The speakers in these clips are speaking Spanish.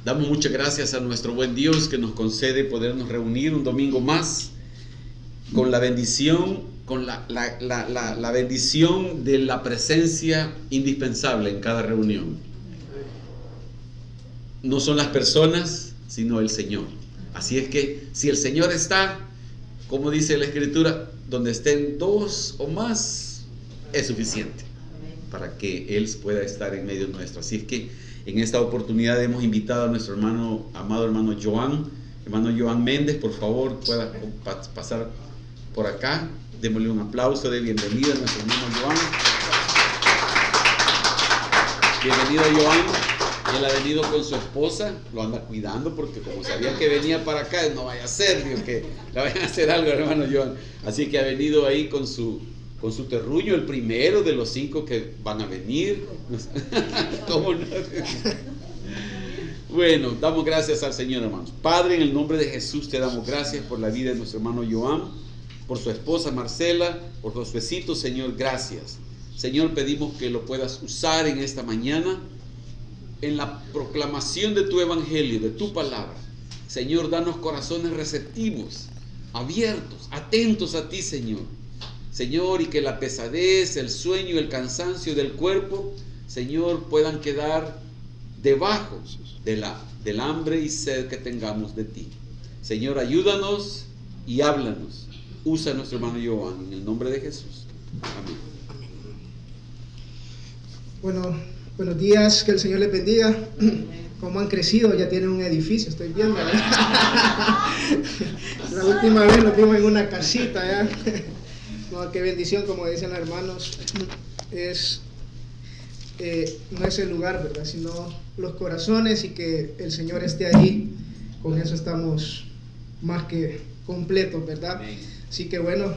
Damos muchas gracias a nuestro buen Dios que nos concede podernos reunir un domingo más con la bendición, con la bendición de la presencia indispensable en cada reunión. No son las personas, sino el Señor. Así es que si el Señor está, como dice la Escritura, donde estén dos o más, es suficiente para que Él pueda estar en medio nuestro. Así es que en esta oportunidad hemos invitado a nuestro amado hermano Joan Méndez. Por favor, pueda pasar por acá. Démosle un aplauso de bienvenida a nuestro hermano Joan. Bienvenido, Joan. Él ha venido con su esposa, lo anda cuidando porque como sabía que venía para acá, no vaya a ser, Dios, que le vayan a hacer algo, hermano Joan. Así que ha venido ahí con su terruño, el primero de los 5 que van a venir. ¿Cómo no? Bueno, damos gracias al Señor, hermanos. Padre, en el nombre de Jesús te damos gracias por la vida de nuestro hermano Joan, por su esposa Marcela, por los besitos, Señor, gracias. Señor, pedimos que lo puedas usar en esta mañana en la proclamación de tu evangelio, de tu palabra. Señor, danos corazones receptivos, abiertos, atentos a ti, Señor. Señor, y que la pesadez, el sueño y el cansancio del cuerpo, Señor, puedan quedar debajo del hambre y sed que tengamos de ti. Señor, ayúdanos y háblanos. Usa a nuestro hermano Joan en el nombre de Jesús. Amén. Bueno, buenos días, que el Señor les bendiga. Como han crecido, ya tienen un edificio, estoy viendo. La última vez nos vimos en una casita, ¿ya? No, qué bendición, como dicen los hermanos, no es el lugar, ¿verdad? Sino los corazones, y que el Señor esté ahí. Con eso estamos más que completos, ¿verdad? Amén. Así que bueno,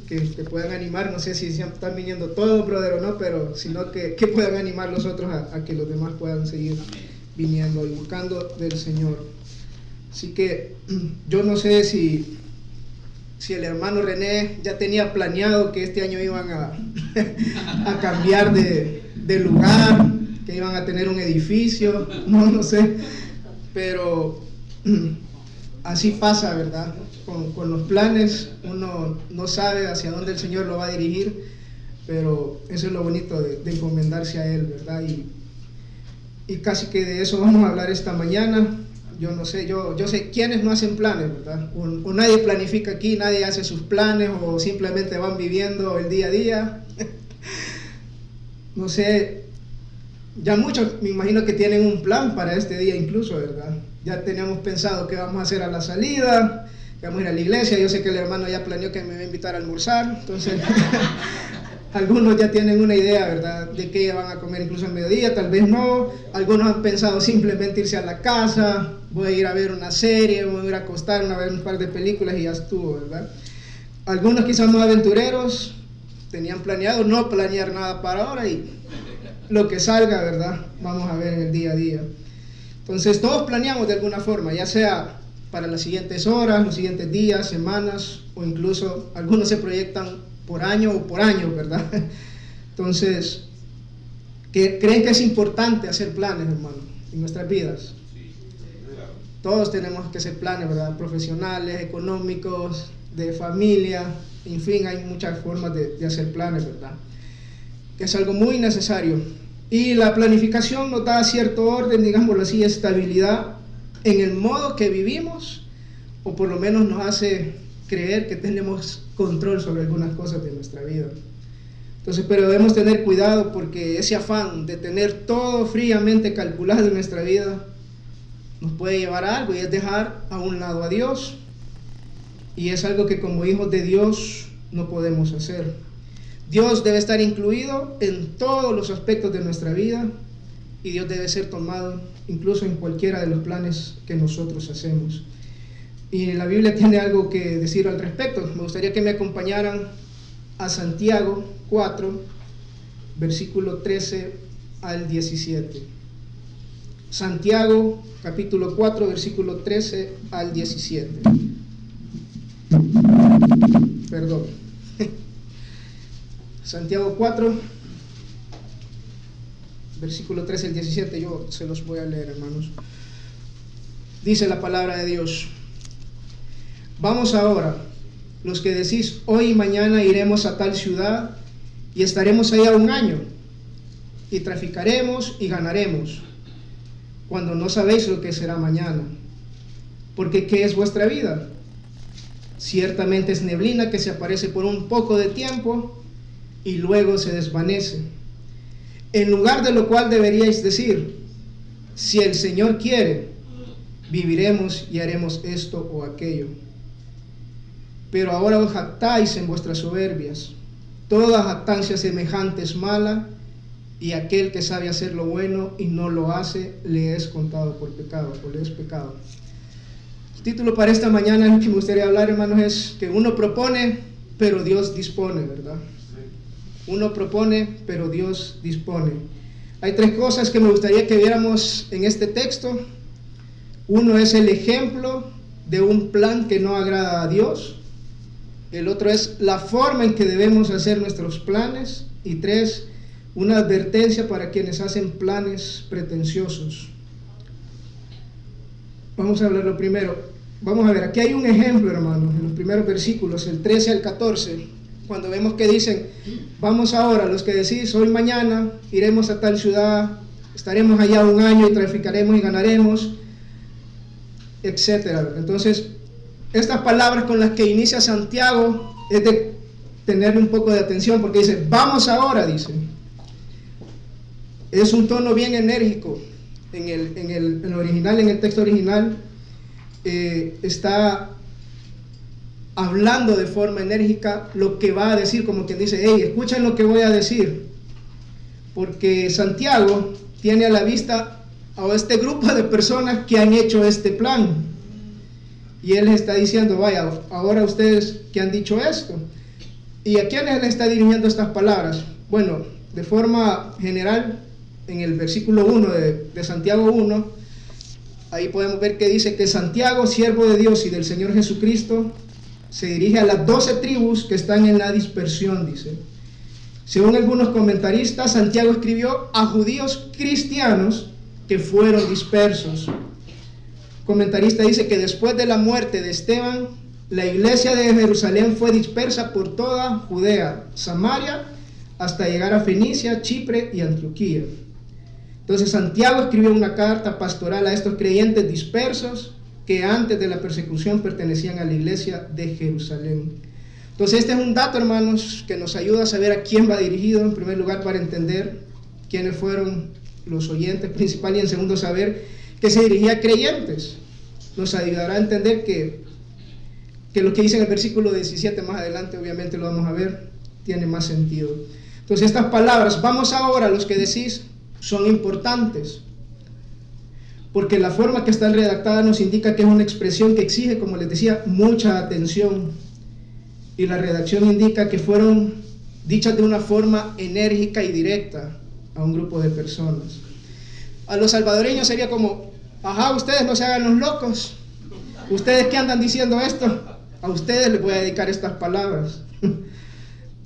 que puedan animar, no sé si están viniendo todos, brother, o no, pero sino que puedan animar los otros a que los demás puedan seguir viniendo y buscando del Señor. Así que yo no sé si el hermano René ya tenía planeado que este año iban a cambiar de lugar, que iban a tener un edificio, no sé, pero así pasa, ¿verdad? Con los planes uno no sabe hacia dónde el Señor lo va a dirigir, pero eso es lo bonito de encomendarse a Él, ¿verdad? Y casi que de eso vamos a hablar esta mañana. Yo no sé, yo sé quiénes no hacen planes, ¿verdad? O nadie planifica aquí, nadie hace sus planes, o simplemente van viviendo el día a día. No sé, ya muchos me imagino que tienen un plan para este día incluso, ¿verdad? Ya teníamos pensado qué vamos a hacer a la salida, que vamos a ir a la iglesia. Yo sé que el hermano ya planeó que me va a invitar a almorzar, entonces algunos ya tienen una idea, ¿verdad?, de qué van a comer incluso al mediodía, tal vez no. Algunos han pensado simplemente irse a la casa, voy a ir a ver una serie, voy a ir a acostarme a ver un par de películas y ya estuvo, ¿verdad? Algunos quizás más aventureros tenían planeado no planear nada para ahora y lo que salga, ¿verdad?, vamos a ver en el día a día. Entonces todos planeamos de alguna forma, ya sea para las siguientes horas, los siguientes días, semanas, o incluso algunos se proyectan por año o por año, ¿verdad? Entonces, ¿creen que es importante hacer planes, hermano, en nuestras vidas? Todos tenemos que hacer planes, ¿verdad? Profesionales, económicos, de familia, en fin, hay muchas formas de hacer planes, ¿verdad? Que es algo muy necesario. Y la planificación nos da cierto orden, digámoslo así, estabilidad en el modo que vivimos, o por lo menos nos hace creer que tenemos control sobre algunas cosas de nuestra vida. Entonces, pero debemos tener cuidado, porque ese afán de tener todo fríamente calculado en nuestra vida nos puede llevar a algo, y es dejar a un lado a Dios, y es algo que como hijos de Dios no podemos hacer. Dios debe estar incluido en todos los aspectos de nuestra vida, y Dios debe ser tomado incluso en cualquiera de los planes que nosotros hacemos. Y la Biblia tiene algo que decir al respecto. Me gustaría que me acompañaran a Santiago 4, versículo 13 al 17. Santiago capítulo 4, versículo 13 al 17. Perdón. Santiago 4, versículo 13 al 17, yo se los voy a leer, hermanos. Dice la palabra de Dios: vamos ahora, los que decís hoy y mañana iremos a tal ciudad y estaremos allá un año y traficaremos y ganaremos, cuando no sabéis lo que será mañana. Porque ¿qué es vuestra vida? Ciertamente es neblina que se aparece por un poco de tiempo y luego se desvanece. En lugar de lo cual deberíais decir: si el Señor quiere, viviremos y haremos esto o aquello. Pero ahora os jactáis en vuestras soberbias. Toda jactancia semejante es mala, y aquel que sabe hacer lo bueno y no lo hace, le es contado por pecado, o le es pecado. El título para esta mañana que me gustaría hablar, hermanos, es que uno propone, pero Dios dispone, ¿verdad? Uno propone, pero Dios dispone. Hay tres cosas que me gustaría que viéramos en este texto. Uno es el ejemplo de un plan que no agrada a Dios. El otro es la forma en que debemos hacer nuestros planes. Y tres, una advertencia para quienes hacen planes pretenciosos. Vamos a hablar lo primero. Vamos a ver, aquí hay un ejemplo, hermanos, en los primeros versículos, el 13 al 14, cuando vemos que dicen: vamos ahora, los que decís hoy mañana iremos a tal ciudad, estaremos allá un año y traficaremos y ganaremos, etcétera. Entonces, estas palabras con las que inicia Santiago es de tener un poco de atención, porque dice: vamos ahora, dice. Es un tono bien enérgico. En el original, en el texto original, está hablando de forma enérgica lo que va a decir, como quien dice: hey, escuchen lo que voy a decir. Porque Santiago tiene a la vista a este grupo de personas que han hecho este plan. Y él les está diciendo: vaya, ahora ustedes que han dicho esto. ¿Y a quiénes le está dirigiendo estas palabras? Bueno, de forma general, en el versículo 1 de Santiago 1, ahí podemos ver que dice que Santiago, siervo de Dios y del Señor Jesucristo, se dirige a las 12 tribus que están en la dispersión, dice. Según algunos comentaristas, Santiago escribió a judíos cristianos que fueron dispersos. Comentarista dice que después de la muerte de Esteban, la iglesia de Jerusalén fue dispersa por toda Judea, Samaria, hasta llegar a Fenicia, Chipre y Antioquía. Entonces Santiago escribió una carta pastoral a estos creyentes dispersos que antes de la persecución pertenecían a la iglesia de Jerusalén. Entonces este es un dato, hermanos, que nos ayuda a saber a quién va dirigido, en primer lugar para entender quiénes fueron los oyentes principales, y en segundo saber que se dirigía a creyentes. Nos ayudará a entender que lo que dice en el versículo 17 más adelante, obviamente lo vamos a ver, tiene más sentido. Entonces estas palabras, vamos ahora, los que decís, son importantes, porque la forma que está redactada nos indica que es una expresión que exige, como les decía, mucha atención, y la redacción indica que fueron dichas de una forma enérgica y directa a un grupo de personas. A los salvadoreños sería como: ajá, ustedes no se hagan los locos, ustedes que andan diciendo esto, a ustedes les voy a dedicar estas palabras.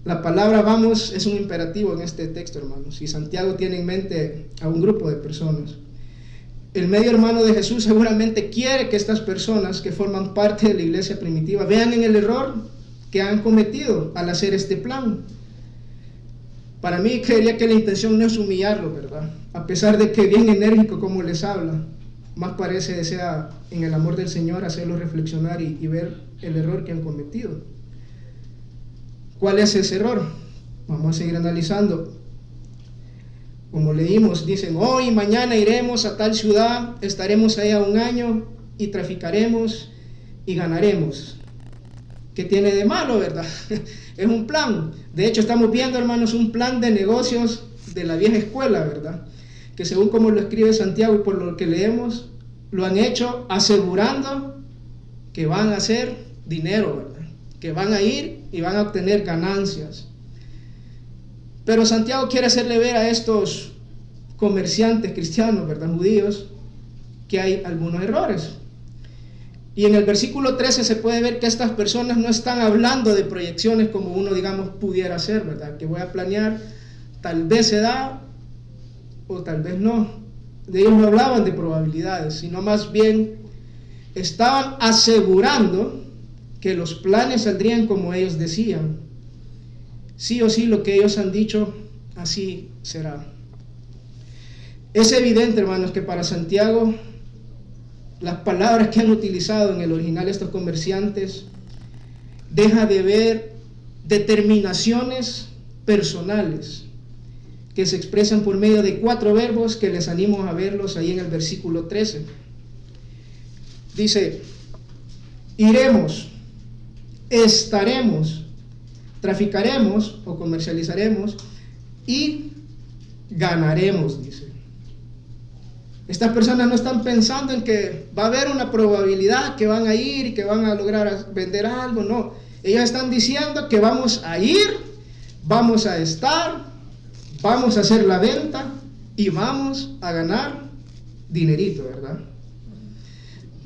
La palabra vamos es un imperativo en este texto, hermanos, y Santiago tiene en mente a un grupo de personas. El medio hermano de Jesús seguramente quiere que estas personas que forman parte de la iglesia primitiva vean en el error que han cometido al hacer este plan. Para mí, creería que la intención no es humillarlo, ¿verdad? A pesar de que bien enérgico como les habla, más parece desea en el amor del Señor hacerlos reflexionar y ver el error que han cometido. ¿Cuál es ese error? Vamos a seguir analizando. Como leímos, dicen: hoy y mañana iremos a tal ciudad, estaremos allá un año y traficaremos y ganaremos. ¿Qué tiene de malo, verdad? Es un plan. De hecho, estamos viendo, hermanos, un plan de negocios de la vieja escuela, ¿verdad? Que según como lo escribe Santiago y por lo que leemos, lo han hecho asegurando que van a hacer dinero, ¿verdad? Que van a ir y van a obtener ganancias. Pero Santiago quiere hacerle ver a estos comerciantes cristianos, ¿verdad?, judíos, que hay algunos errores. Y en el versículo 13 se puede ver que estas personas no están hablando de proyecciones como uno, digamos, pudiera hacer, ¿verdad? Que voy a planear, tal vez se da o tal vez no. De ellos no hablaban de probabilidades, sino más bien estaban asegurando que los planes saldrían como ellos decían. Sí o sí, lo que ellos han dicho, así será. Es evidente, hermanos, que para Santiago, las palabras que han utilizado en el original estos comerciantes, deja de ver determinaciones personales que se expresan por medio de 4 verbos que les animo a verlos ahí en el versículo 13. Dice: iremos, estaremos, traficaremos o comercializaremos y ganaremos, dice. Estas personas no están pensando en que va a haber una probabilidad que van a ir y que van a lograr vender algo, no. Ellos están diciendo que vamos a ir, vamos a estar, vamos a hacer la venta y vamos a ganar dinerito, ¿verdad?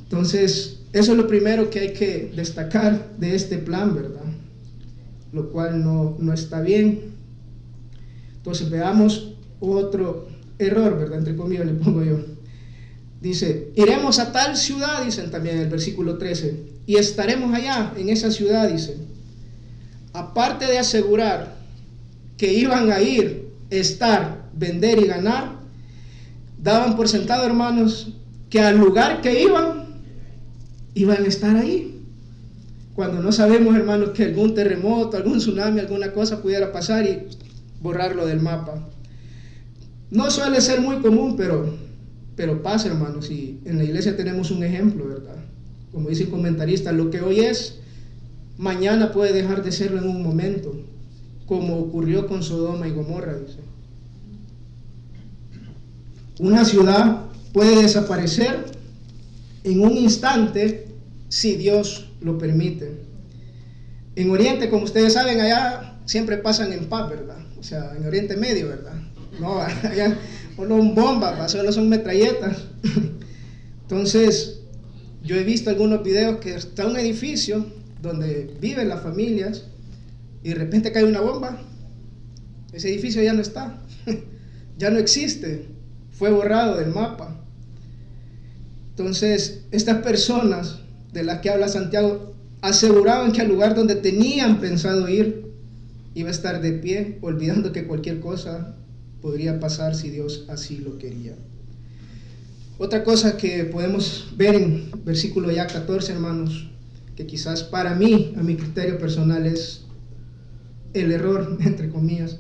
Entonces, eso es lo primero que hay que destacar de este plan, ¿verdad? Lo cual no está bien. Entonces, veamos otro error, ¿verdad? Entre comillas le pongo yo. Dice: iremos a tal ciudad, dicen también en el versículo 13, y estaremos allá, en esa ciudad, dice. Aparte de asegurar que iban a ir, estar, vender y ganar, daban por sentado, hermanos, que al lugar que iban a estar ahí. Cuando no sabemos, hermanos, que algún terremoto, algún tsunami, alguna cosa pudiera pasar y borrarlo del mapa. No suele ser muy común, pero pasa, hermanos, y en la iglesia tenemos un ejemplo, ¿verdad? Como dice el comentarista, lo que hoy es, mañana puede dejar de serlo en un momento, como ocurrió con Sodoma y Gomorra, dice. Una ciudad puede desaparecer en un instante si Dios lo permite. En Oriente, como ustedes saben, allá siempre pasan en paz, ¿verdad? O sea, en Oriente Medio, ¿verdad? No, allá no son bombas, solo son metralletas. Entonces, yo he visto algunos videos que está un edificio donde viven las familias y de repente cae una bomba. Ese edificio ya no está, ya no existe, fue borrado del mapa. Entonces, estas personas de las que habla Santiago aseguraban que al lugar donde tenían pensado ir iba a estar de pie, olvidando que cualquier cosa podría pasar si Dios así lo quería. Otra cosa que podemos ver en versículo ya 14, hermanos, que quizás para mí, a mi criterio personal, es el error, entre comillas,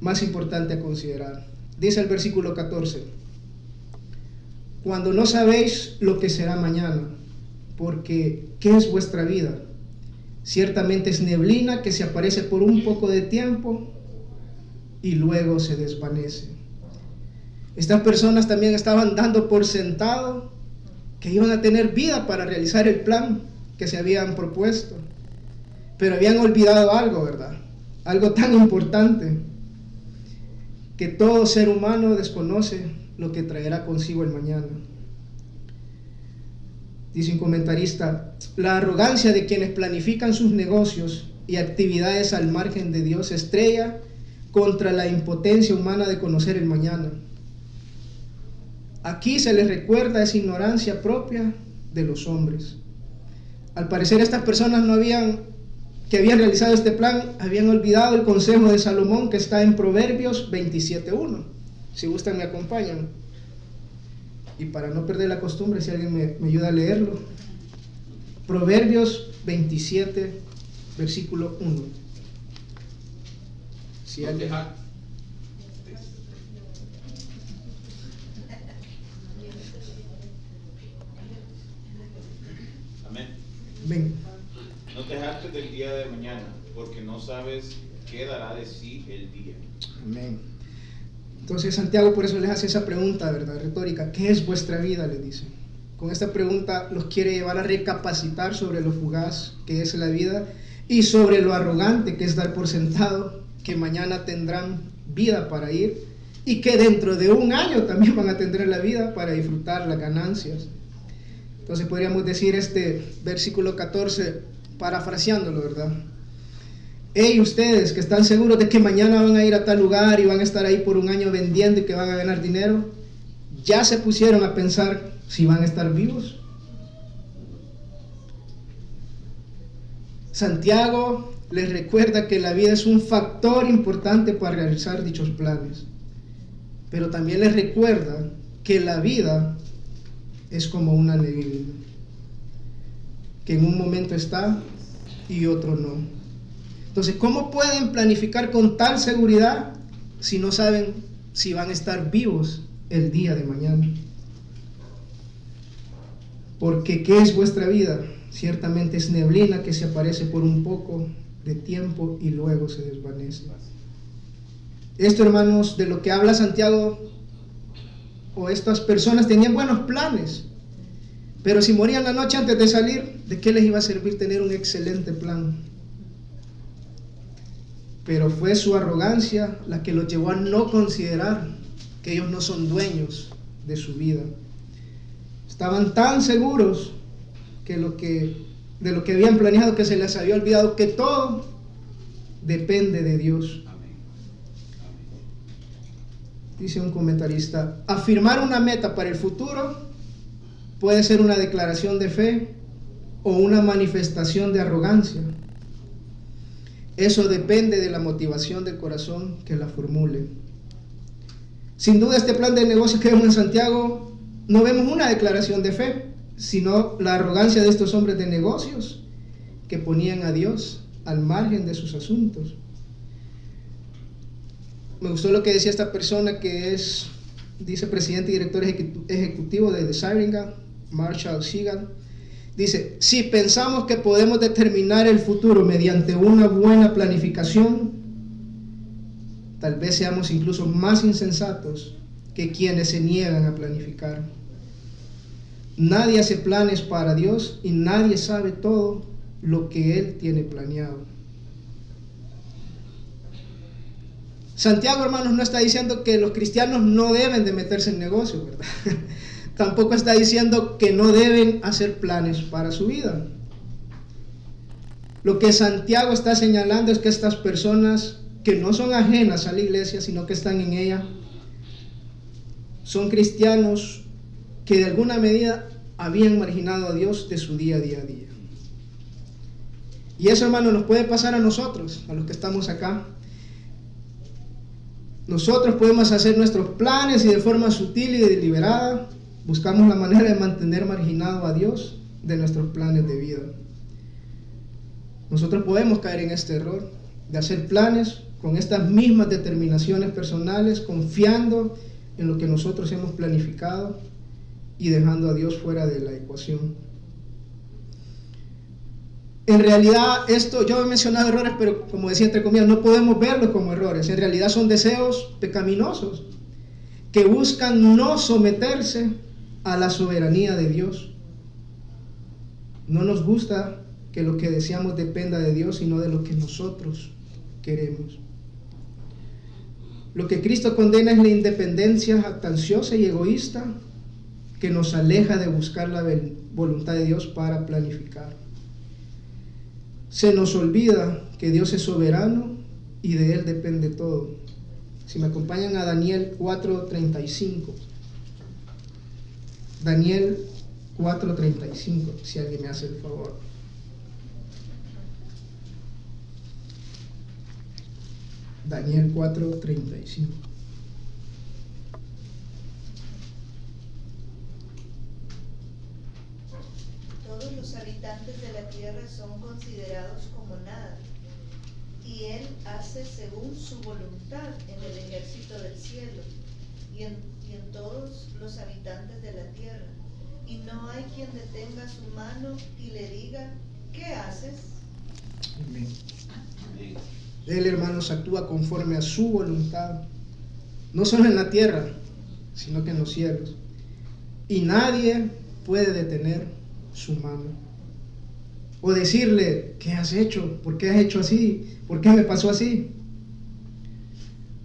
más importante a considerar. Dice el versículo 14: cuando no sabéis lo que será mañana, porque ¿qué es vuestra vida? Ciertamente es neblina que se aparece por un poco de tiempo y luego se desvanece. Estas personas también estaban dando por sentado que iban a tener vida para realizar el plan que se habían propuesto, pero habían olvidado algo, ¿verdad? Algo tan importante, que todo ser humano desconoce lo que traerá consigo el mañana. Dice un comentarista: la arrogancia de quienes planifican sus negocios y actividades al margen de Dios estrella contra la impotencia humana de conocer el mañana. Aquí se les recuerda esa ignorancia propia de los hombres. Al parecer, estas personas que habían realizado este plan habían olvidado el consejo de Salomón, que está en Proverbios 27:1. Si gustan, me acompañan. Y para no perder la costumbre, si alguien me ayuda a leerlo. Proverbios 27, versículo 1. Si alguien... Amén. Ven. No te jactes del día de mañana, porque no sabes qué dará de sí el día. Amén. Entonces Santiago por eso les hace esa pregunta, ¿verdad? Retórica: ¿qué es vuestra vida?, les dice. Con esta pregunta los quiere llevar a recapacitar sobre lo fugaz que es la vida y sobre lo arrogante que es dar por sentado que mañana tendrán vida para ir y que dentro de un año también van a tener la vida para disfrutar las ganancias. Entonces podríamos decir este versículo 14, parafraseándolo, ¿verdad? Hey, ustedes que están seguros de que mañana van a ir a tal lugar y van a estar ahí por un año vendiendo y que van a ganar dinero, ¿ya se pusieron a pensar si van a estar vivos? Santiago les recuerda que la vida es un factor importante para realizar dichos planes, pero también les recuerda que la vida es como una neblina, que en un momento está y otro no. Entonces, ¿cómo pueden planificar con tal seguridad si no saben si van a estar vivos el día de mañana? Porque ¿qué es vuestra vida? Ciertamente es neblina que se aparece por un poco de tiempo y luego se desvanece. Esto, hermanos, de lo que habla Santiago, o estas personas tenían buenos planes, pero si morían la noche antes de salir, ¿de qué les iba a servir tener un excelente plan? Pero fue su arrogancia la que los llevó a no considerar que ellos no son dueños de su vida. Estaban tan seguros de lo que habían planeado, que se les había olvidado que todo depende de Dios. Dice un comentarista, afirmar una meta para el futuro puede ser una declaración de fe o una manifestación de arrogancia. Eso depende de la motivación del corazón que la formule. Sin duda, este plan de negocios que vemos en Santiago, no vemos una declaración de fe, sino la arrogancia de estos hombres de negocios que ponían a Dios al margen de sus asuntos. Me gustó lo que decía esta persona que es, dice, presidente y director ejecutivo de The Siringa, Marshall Segal. Dice, si pensamos que podemos determinar el futuro mediante una buena planificación, tal vez seamos incluso más insensatos que quienes se niegan a planificar. Nadie hace planes para Dios y nadie sabe todo lo que Él tiene planeado. Santiago, hermanos, no está diciendo que los cristianos no deben de meterse en negocios, ¿verdad? Tampoco está diciendo que no deben hacer planes para su vida. Lo que Santiago está señalando es que estas personas que no son ajenas a la iglesia, sino que están en ella, son cristianos que de alguna medida habían marginado a Dios de su día a día. Y eso, hermano, nos puede pasar a nosotros, a los que estamos acá. Nosotros podemos hacer nuestros planes y de forma sutil y deliberada buscamos la manera de mantener marginado a Dios de nuestros planes de vida. Nosotros podemos caer en este error de hacer planes con estas mismas determinaciones personales, confiando en lo que nosotros hemos planificado y dejando a Dios fuera de la ecuación. En realidad, esto, yo he mencionado errores, pero como decía entre comillas, no podemos verlos como errores. En realidad son deseos pecaminosos que buscan no someterse a la soberanía de Dios. No nos gusta que lo que deseamos dependa de Dios, sino de lo que nosotros queremos. Lo que Cristo condena es la independencia jactanciosa y egoísta que nos aleja de buscar la voluntad de Dios para planificar. Se nos olvida que Dios es soberano y de Él depende todo. Si me acompañan a Daniel 4:35. Daniel 4:35, si alguien me hace el favor. Daniel 4:35. Todos los habitantes de la tierra son considerados como nada, y Él hace según su voluntad en el ejército del cielo y en todos los habitantes de la tierra, y no hay quien detenga su mano y le diga, ¿qué haces? Amén. Él, hermanos, actúa conforme a su voluntad, no solo en la tierra, sino que en los cielos, y nadie puede detener su mano o decirle, ¿qué has hecho? ¿Por qué has hecho así? ¿Por qué me pasó así?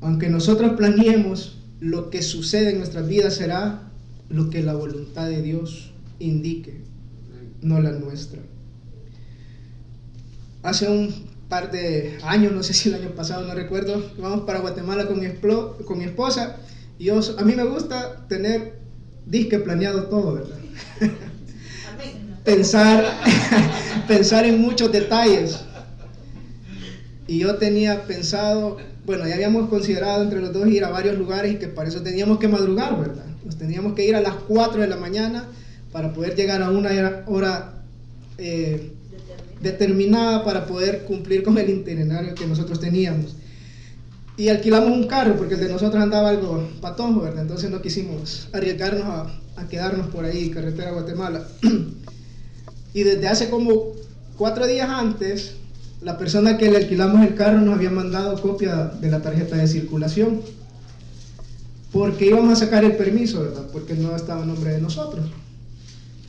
Aunque nosotros planeemos, lo que sucede en nuestras vidas será lo que la voluntad de Dios indique, no la nuestra. Hace un par de años, no sé si el año pasado, no recuerdo, vamos para Guatemala con mi esposa, y a mí me gusta tener disque planeado todo, ¿verdad? Pensar pensar en muchos detalles. Y yo tenía pensado, bueno, ya habíamos considerado entre los dos ir a varios lugares y que para eso teníamos que madrugar, ¿verdad? Nos teníamos que ir a las 4 de la mañana para poder llegar a una hora determinada para poder cumplir con el itinerario que nosotros teníamos. Y alquilamos un carro porque el de nosotros andaba algo patojo, ¿verdad? Entonces no quisimos arriesgarnos a quedarnos por ahí, carretera Guatemala. Y desde hace como 4 días antes, la persona que le alquilamos el carro nos había mandado copia de la tarjeta de circulación, porque íbamos a sacar el permiso, ¿verdad? Porque no estaba en nombre de nosotros.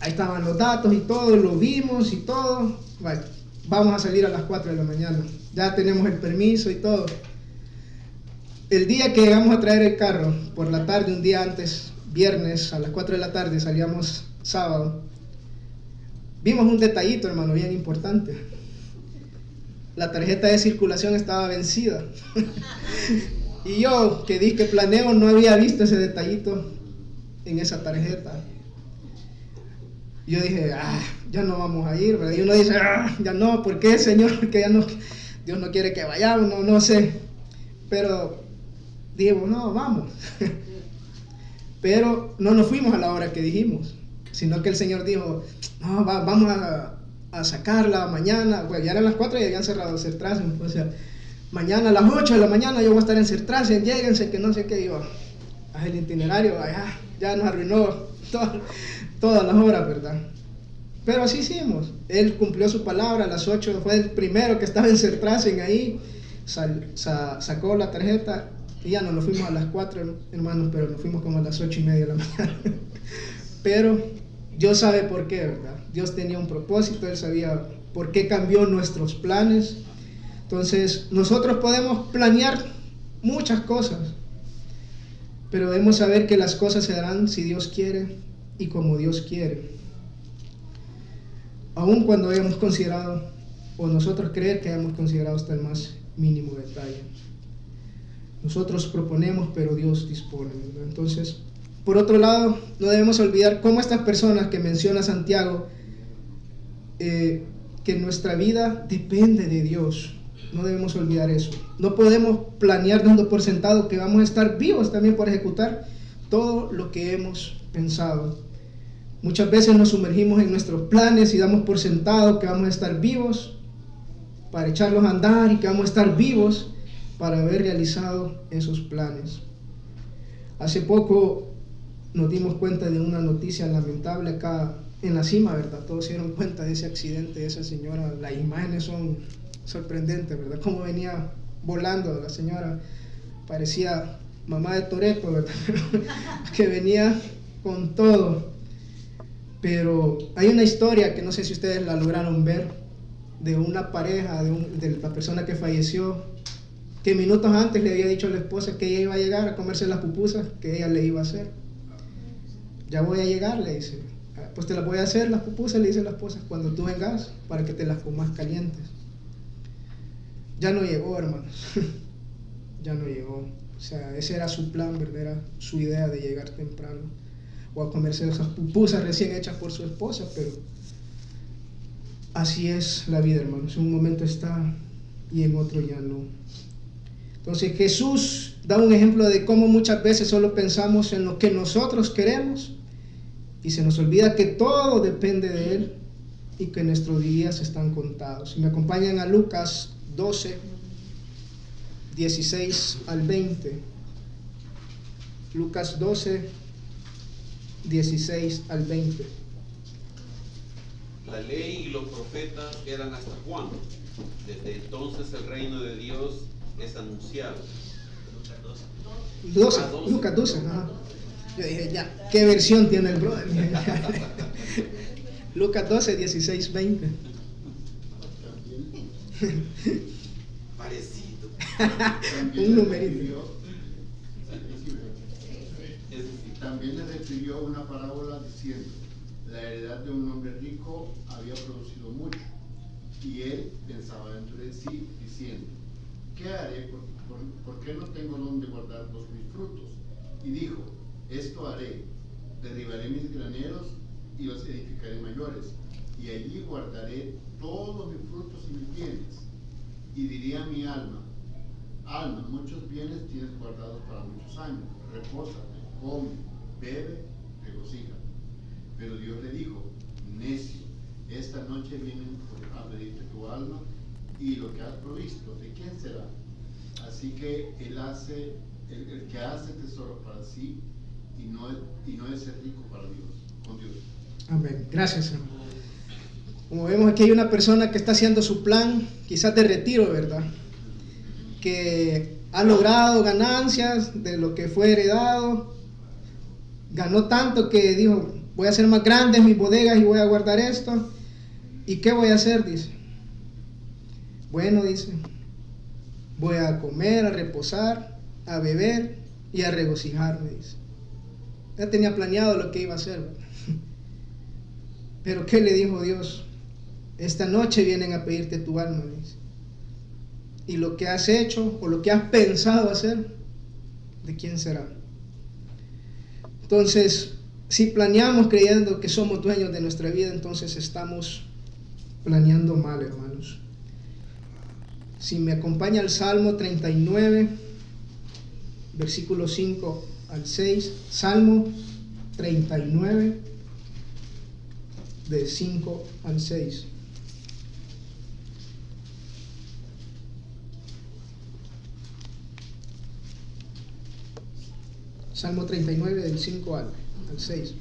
Ahí estaban los datos y todo, lo vimos y todo. Vale, vamos a salir a las 4 de la mañana. Ya tenemos el permiso y todo. El día que llegamos a traer el carro, por la tarde, un día antes, viernes, a las 4 de la tarde, salíamos sábado. Vimos un detallito, hermano, bien importante. La tarjeta de circulación estaba vencida. Y yo, que dije que planeo, no había visto ese detallito en esa tarjeta. Yo dije, ya no vamos a ir, ¿verdad? Y uno dice, ya no, ¿por qué, Señor? Porque ya no, Dios no quiere que vayamos, no sé. Pero digo, no, vamos. Pero no nos fuimos a la hora que dijimos, sino que el Señor dijo, no, vamos a sacarla mañana. Bueno, ya eran las 4 y habían cerrado Sertrasen. O sea, mañana a las 8 de la mañana yo voy a estar en Sertrasen, lléguense, que no sé qué. Iba a el itinerario, ya nos arruinó todas las horas, ¿verdad? Pero así hicimos. Él cumplió su palabra. A las 8 fue el primero que estaba en Sertrasen ahí, sacó la tarjeta y ya no nos fuimos a las 4, hermanos, pero nos fuimos como a las 8:30 de la mañana. Pero Dios sabe por qué, ¿verdad? Dios tenía un propósito, Él sabía por qué cambió nuestros planes. Entonces, nosotros podemos planear muchas cosas, pero debemos saber que las cosas se darán si Dios quiere y como Dios quiere. Aun cuando hayamos considerado, o nosotros creer que hayamos considerado hasta el más mínimo detalle. Nosotros proponemos, pero Dios dispone, ¿verdad? Entonces, por otro lado, no debemos olvidar cómo estas personas que menciona Santiago, que nuestra vida depende de Dios. No debemos olvidar eso. No podemos planear dando por sentado que vamos a estar vivos también para ejecutar todo lo que hemos pensado. Muchas veces nos sumergimos en nuestros planes y damos por sentado que vamos a estar vivos para echarlos a andar y que vamos a estar vivos para haber realizado esos planes. Hace poco nos dimos cuenta de una noticia lamentable acá en la cima, ¿verdad? Todos se dieron cuenta de ese accidente de esa señora. Las imágenes son sorprendentes, ¿verdad? Cómo venía volando la señora, parecía mamá de Toretto, ¿verdad? Que venía con todo. Pero hay una historia que no sé si ustedes la lograron ver, de una pareja, de la persona que falleció, que minutos antes le había dicho a la esposa que ella iba a llegar a comerse las pupusas que ella le iba a hacer. Ya voy a llegar, le dice. Pues te las voy a hacer las pupusas, le dice la esposa, cuando tú vengas, para que te las comas calientes. Ya no llegó, hermanos. Ya no llegó. O sea, ese era su plan, ¿verdad? Era su idea de llegar temprano o a comerse esas pupusas recién hechas por su esposa, pero así es la vida, hermanos. En un momento está y en otro ya no. Entonces Jesús da un ejemplo de cómo muchas veces solo pensamos en lo que nosotros queremos y se nos olvida que todo depende de Él y que nuestros días están contados. Si me acompañan a Lucas 12, 16 al 20. Lucas 12, 16 al 20. La ley y los profetas eran hasta Juan. Desde entonces el reino de Dios es anunciado. Lucas 12, ajá. Yo dije, ya, ¿qué versión tiene el brother? Lucas 12, 16, 20. Parecido. Un numerito. También les escribió una parábola diciendo: la heredad de un hombre rico había producido mucho, y él pensaba dentro de sí, diciendo: ¿qué haré? ¿Por qué no tengo donde guardar mis frutos? Y dijo: esto haré, derribaré mis graneros y los edificaré mayores, y allí guardaré todos mis frutos y mis bienes. Y diría a mi alma, alma, muchos bienes tienes guardados para muchos años, repósate, come, bebe, regocija. Pero Dios le dijo, necio, esta noche vienen a pedirte tu alma, y lo que has provisto, ¿de quién será? Así que el que hace tesoros para sí y no es ser rico para Dios, con Dios. Amén. Gracias, hermano. Como vemos aquí hay una persona que está haciendo su plan, quizás de retiro, ¿verdad? Que ha logrado ganancias de lo que fue heredado. Ganó tanto que dijo, voy a hacer más grandes mis bodegas y voy a guardar esto. ¿Y qué voy a hacer? Dice. Bueno, dice, voy a comer, a reposar, a beber y a regocijarme, dice. Ya tenía planeado lo que iba a hacer, ¿verdad? Pero ¿qué le dijo Dios? Esta noche vienen a pedirte tu alma, dice. Y lo que has hecho o lo que has pensado hacer, ¿de quién será? Entonces, si planeamos creyendo que somos dueños de nuestra vida, entonces estamos planeando mal, hermanos. Si me acompaña el Salmo 39, versículo 5 al 6, Salmo 39, de 5 al 6. Salmo 39, del 5 al 6.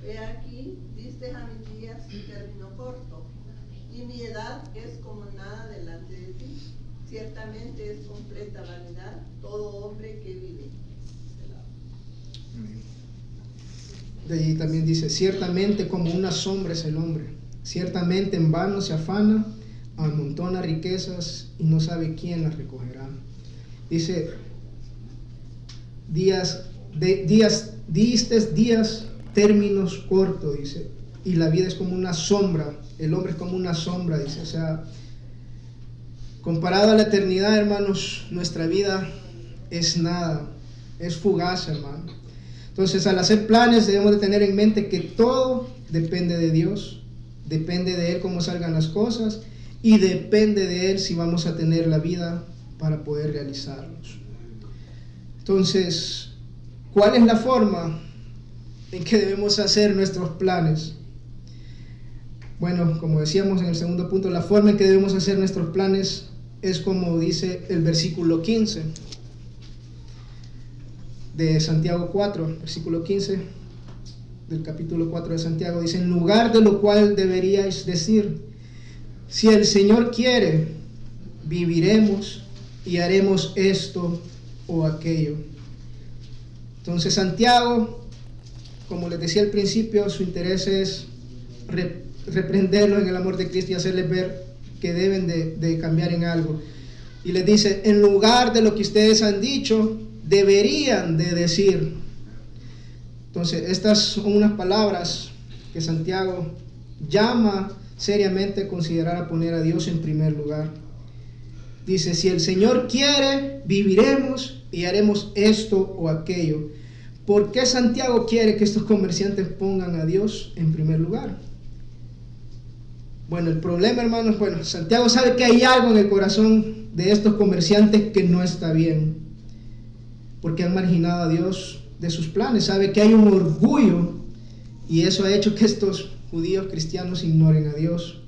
He aquí, diste a mis días término corto, y mi edad es como nada delante de ti. Ciertamente es completa vanidad todo hombre que vive. De ahí también dice, ciertamente como una sombra es el hombre, ciertamente en vano se afana, amontona riquezas y no sabe quién las recogerá. Dice, diste días términos cortos, dice, y la vida es como una sombra, el hombre es como una sombra, dice, o sea, comparado a la eternidad, hermanos, nuestra vida es nada, es fugaz, hermano. Entonces, al hacer planes debemos de tener en mente que todo depende de Dios, depende de Él cómo salgan las cosas y depende de Él si vamos a tener la vida para poder realizarlos. Entonces, ¿cuál es la forma en que debemos hacer nuestros planes? Bueno, como decíamos en el segundo punto, la forma en que debemos hacer nuestros planes es como dice el versículo 15 de Santiago 4, versículo 15 del capítulo 4 de Santiago, dice, en lugar de lo cual deberíais decir, si el Señor quiere, viviremos y haremos esto o aquello. Entonces Santiago, como les decía al principio, su interés es reprenderlos en el amor de Cristo y hacerles ver que deben de cambiar en algo. Y les dice, en lugar de lo que ustedes han dicho, deberían de decir. Entonces, estas son unas palabras que Santiago llama seriamente a considerar a poner a Dios en primer lugar. Dice, si el Señor quiere, viviremos y haremos esto o aquello. ¿Por qué Santiago quiere que estos comerciantes pongan a Dios en primer lugar? Bueno, el problema, hermanos, Santiago sabe que hay algo en el corazón de estos comerciantes que no está bien, porque han marginado a Dios de sus planes. Sabe que hay un orgullo y eso ha hecho que estos judíos cristianos ignoren a Dios.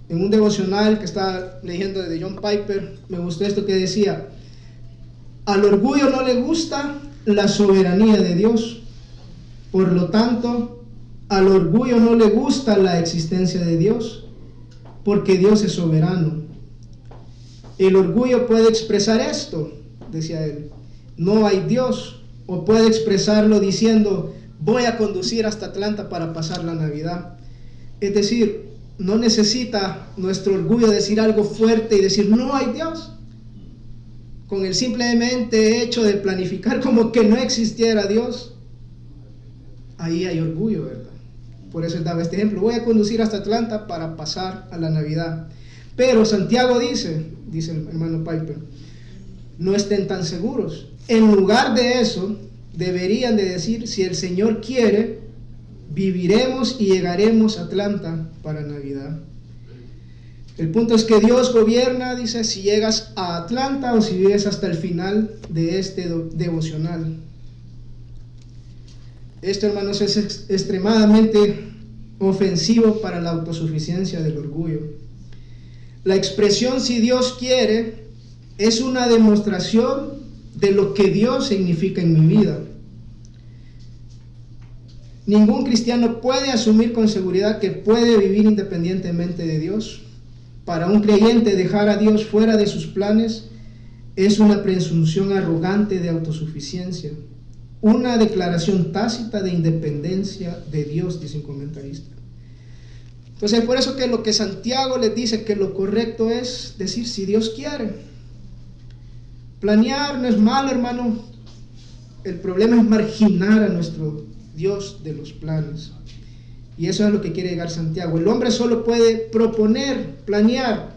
En un devocional que estaba leyendo de John Piper, me gustó esto que decía, al orgullo no le gusta la soberanía de Dios, por lo tanto, al orgullo no le gusta la existencia de Dios, porque Dios es soberano. El orgullo puede expresar esto, decía él, no hay Dios, o puede expresarlo diciendo, voy a conducir hasta Atlanta para pasar la Navidad. Es decir, no necesita nuestro orgullo decir algo fuerte y decir, no hay Dios. Con el simplemente hecho de planificar como que no existiera Dios, ahí hay orgullo, ¿verdad? Por eso él daba este ejemplo, voy a conducir hasta Atlanta para pasar a la Navidad. Pero Santiago dice el hermano Piper, no estén tan seguros. En lugar de eso, deberían de decir, si el Señor quiere, viviremos y llegaremos a Atlanta para Navidad. El punto es que Dios gobierna, dice, si llegas a Atlanta o si vives hasta el final de este devocional. Esto, hermanos, es extremadamente ofensivo para la autosuficiencia del orgullo. La expresión "si Dios quiere" es una demostración de lo que Dios significa en mi vida. Ningún cristiano puede asumir con seguridad que puede vivir independientemente de Dios. Para un creyente, dejar a Dios fuera de sus planes es una presunción arrogante de autosuficiencia, una declaración tácita de independencia de Dios, dice un comentarista. Entonces, por eso que lo que Santiago les dice que lo correcto es decir "si Dios quiere". Planear no es malo, hermano. El problema es marginar a nuestro Dios de los planes. Y eso es a lo que quiere llegar Santiago. El hombre solo puede proponer, planear,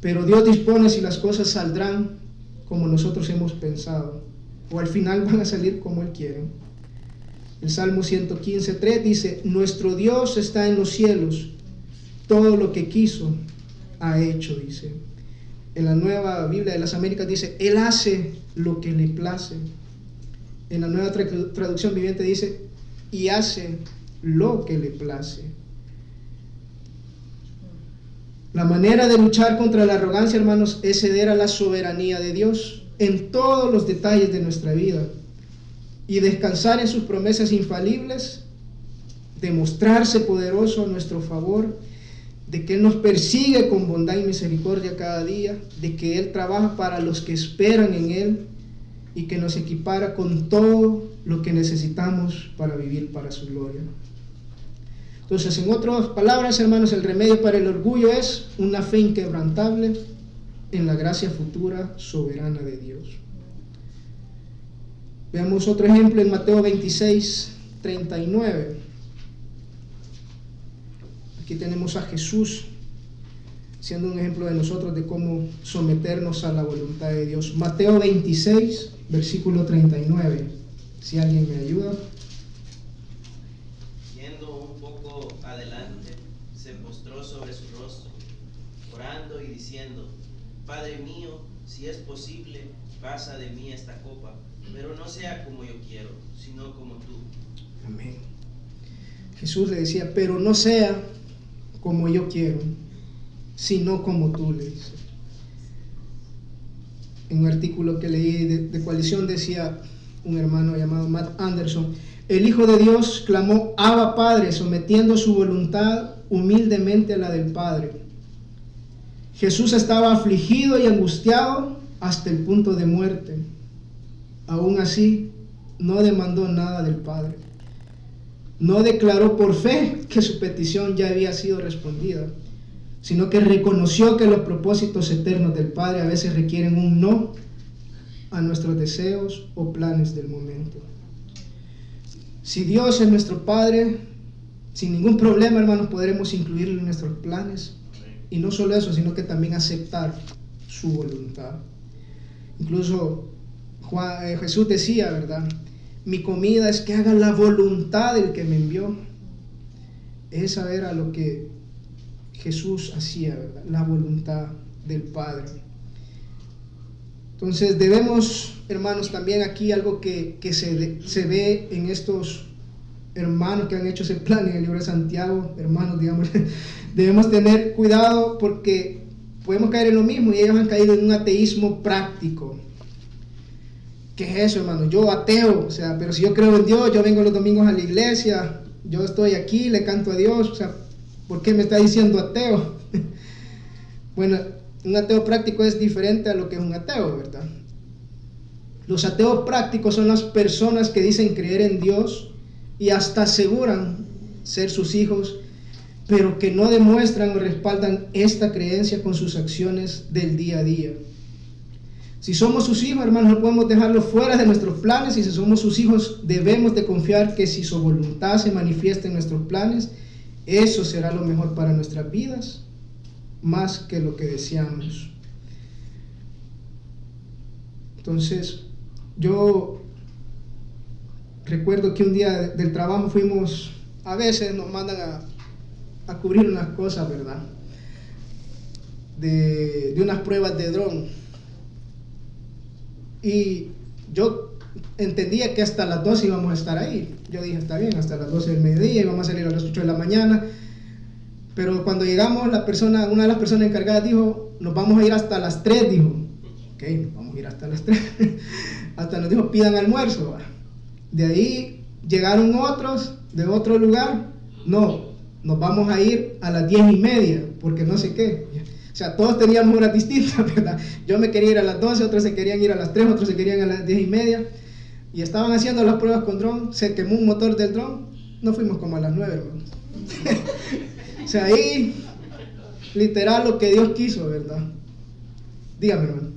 pero Dios dispone si las cosas saldrán como nosotros hemos pensado, o al final van a salir como Él quiere. El Salmo 115:3 dice: nuestro Dios está en los cielos, todo lo que quiso ha hecho, dice. En la Nueva Biblia de las Américas dice: Él hace lo que le place. En la Nueva Traducción Viviente dice: y hace lo que le place. La manera de luchar contra la arrogancia, hermanos, es ceder a la soberanía de Dios en todos los detalles de nuestra vida y descansar en sus promesas infalibles, demostrarse poderoso a nuestro favor, de que Él nos persigue con bondad y misericordia cada día, de que Él trabaja para los que esperan en Él y que nos equipara con todo lo que necesitamos para vivir para su gloria. Entonces, en otras palabras, hermanos, el remedio para el orgullo es una fe inquebrantable en la gracia futura soberana de Dios. Veamos otro ejemplo en Mateo 26:39. Aquí tenemos a Jesús siendo un ejemplo de nosotros de cómo someternos a la voluntad de Dios. Mateo 26, versículo 39. Si alguien me ayuda. Yendo un poco adelante, se postró sobre su rostro, orando y diciendo: Padre mío, si es posible, pasa de mí esta copa, pero no sea como yo quiero, sino como tú. Amén. Jesús le decía: pero no sea como yo quiero, sino como tú, le dice. En un artículo que leí de Coalición decía un hermano llamado Matt Anderson: el Hijo de Dios clamó Abba Padre, sometiendo su voluntad humildemente a la del Padre. Jesús estaba afligido y angustiado hasta el punto de muerte. Aún así, no demandó nada del Padre. No declaró por fe que su petición ya había sido respondida, sino que reconoció que los propósitos eternos del Padre a veces requieren un no a nuestros deseos o planes del momento. Si Dios es nuestro Padre, sin ningún problema, hermanos, podremos incluirlo en nuestros planes. Y no solo eso, sino que también aceptar su voluntad. Incluso Jesús decía, ¿verdad? Mi comida es que haga la voluntad del que me envió. Esa era lo que Jesús hacía, ¿verdad? La voluntad del Padre. Entonces debemos, hermanos, también aquí algo que se ve en estos hermanos que han hecho ese plan en el libro de Santiago, hermanos, digamos, debemos tener cuidado porque podemos caer en lo mismo, y ellos han caído en un ateísmo práctico. ¿Qué es eso, hermano? Yo ateo, o sea, pero si yo creo en Dios, yo vengo los domingos a la iglesia, yo estoy aquí, le canto a Dios, o sea, ¿por qué me está diciendo ateo? Bueno, un ateo práctico es diferente a lo que es un ateo, ¿verdad? Los ateos prácticos son las personas que dicen creer en Dios y hasta aseguran ser sus hijos, pero que no demuestran o respaldan esta creencia con sus acciones del día a día. Si somos sus hijos, hermanos, no podemos dejarlo fuera de nuestros planes, y si somos sus hijos, debemos de confiar que si su voluntad se manifiesta en nuestros planes, eso será lo mejor para nuestras vidas, más que lo que deseamos. Entonces, yo recuerdo que un día del trabajo fuimos, a veces nos mandan a cubrir unas cosas, ¿verdad? De unas pruebas de dron. Y yo entendía que hasta las 12 íbamos a estar ahí. Yo dije, está bien, hasta las 12 del mediodía, íbamos a salir a las 8 de la mañana. Pero cuando llegamos, una de las personas encargadas dijo, nos vamos a ir hasta las 3, dijo. Ok, nos vamos a ir hasta las 3. Hasta nos dijo, pidan almuerzo. De ahí llegaron otros de otro lugar. No, nos vamos a ir a las 10:30, porque no sé qué. O sea, todos teníamos horas distintas, ¿verdad? Yo me quería ir a las 12, otros se querían ir a las 3, otros se querían ir a las 10:30. Y estaban haciendo las pruebas con dron, se quemó un motor del dron, no fuimos como a las 9, hermano. O sea, ahí, literal lo que Dios quiso, ¿verdad? Dígame, hermano.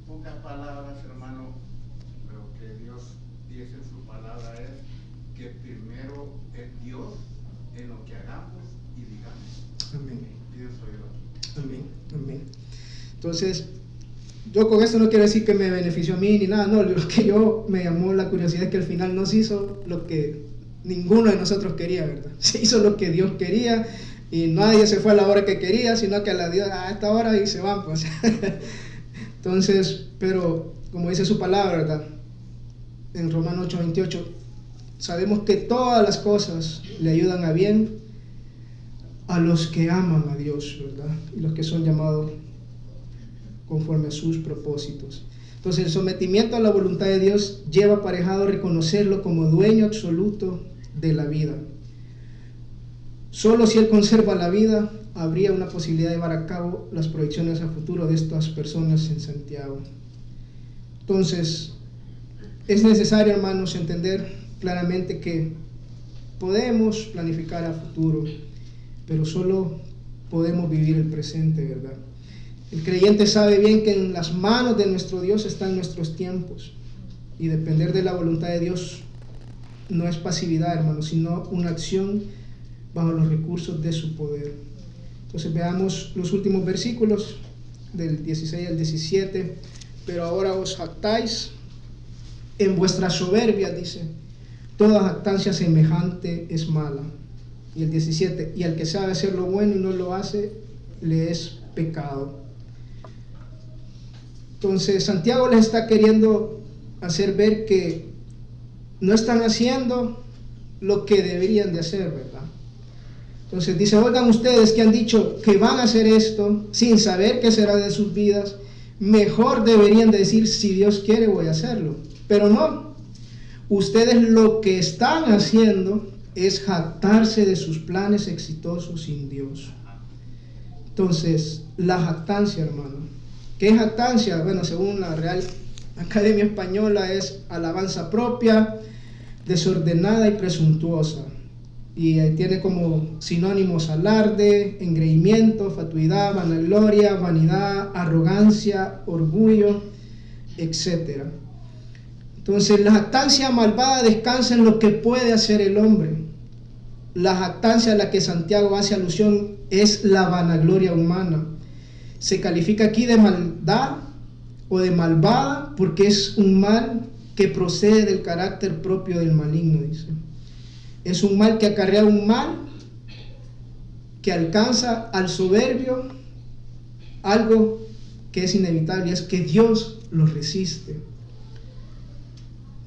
Pocas palabras, hermano, lo que Dios dice en su palabra es que primero es Dios en lo que hagamos y digamos. Amén. Pienso yo. Amén, amén. Entonces, yo con esto no quiero decir que me benefició a mí ni nada, no, lo que yo me llamó la curiosidad es que al final no se hizo lo que ninguno de nosotros quería, ¿verdad? Se hizo lo que Dios quería y nadie se fue a la hora que quería, sino que a esta hora y se van, pues. Entonces, pero como dice su palabra, ¿verdad? En Romanos 8:28, sabemos que todas las cosas le ayudan a bien a los que aman a Dios, ¿verdad? Y los que son llamados conforme a sus propósitos. Entonces, el sometimiento a la voluntad de Dios lleva aparejado reconocerlo como dueño absoluto de la vida. Solo si Él conserva la vida, habría una posibilidad de llevar a cabo las proyecciones a futuro de estas personas en Santiago. Entonces, es necesario, hermanos, entender claramente que podemos planificar a futuro, pero solo podemos vivir el presente, ¿verdad? El creyente sabe bien que en las manos de nuestro Dios están nuestros tiempos, y depender de la voluntad de Dios no es pasividad, hermanos, sino una acción bajo los recursos de su poder. Entonces veamos los últimos versículos del 16 al 17. Pero ahora os jactáis en vuestra soberbia, dice, toda jactancia semejante es mala. Y el 17, y al que sabe hacer lo bueno y no lo hace, le es pecado. Entonces Santiago les está queriendo hacer ver que no están haciendo lo que deberían de hacer, ¿verdad? Entonces dice, oigan ustedes que han dicho que van a hacer esto sin saber qué será de sus vidas, mejor deberían de decir, si Dios quiere voy a hacerlo. Pero no, ustedes lo que están haciendo es jactarse de sus planes exitosos sin Dios. Entonces, la jactancia, hermano. ¿Qué es jactancia? Bueno, según la Real Academia Española, es alabanza propia, desordenada y presuntuosa. Y tiene como sinónimos alarde, engreimiento, fatuidad, vanagloria, vanidad, arrogancia, orgullo, etc. Entonces, la jactancia malvada descansa en lo que puede hacer el hombre. La jactancia a la que Santiago hace alusión es la vanagloria humana. Se califica aquí de maldad o de malvada porque es un mal que procede del carácter propio del maligno, dice. Es un mal que acarrea un mal que alcanza al soberbio algo que es inevitable, y es que Dios lo resiste.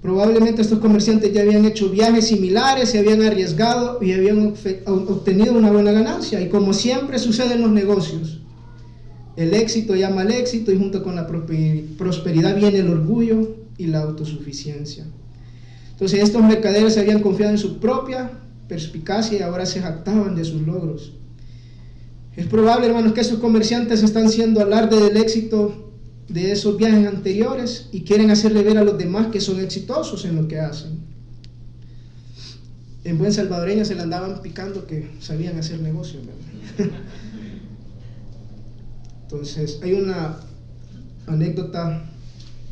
Probablemente estos comerciantes ya habían hecho viajes similares, se habían arriesgado y habían obtenido una buena ganancia. Y como siempre sucede en los negocios, el éxito llama al éxito, y junto con la prosperidad viene el orgullo y la autosuficiencia. Entonces estos mercaderes se habían confiado en su propia perspicacia y ahora se jactaban de sus logros. Es probable, hermanos, que estos comerciantes están haciendo alarde del éxito de esos viajes anteriores y quieren hacerle ver a los demás que son exitosos en lo que hacen. En buen salvadoreño se le andaban picando que sabían hacer negocios, ¿verdad? Entonces hay una anécdota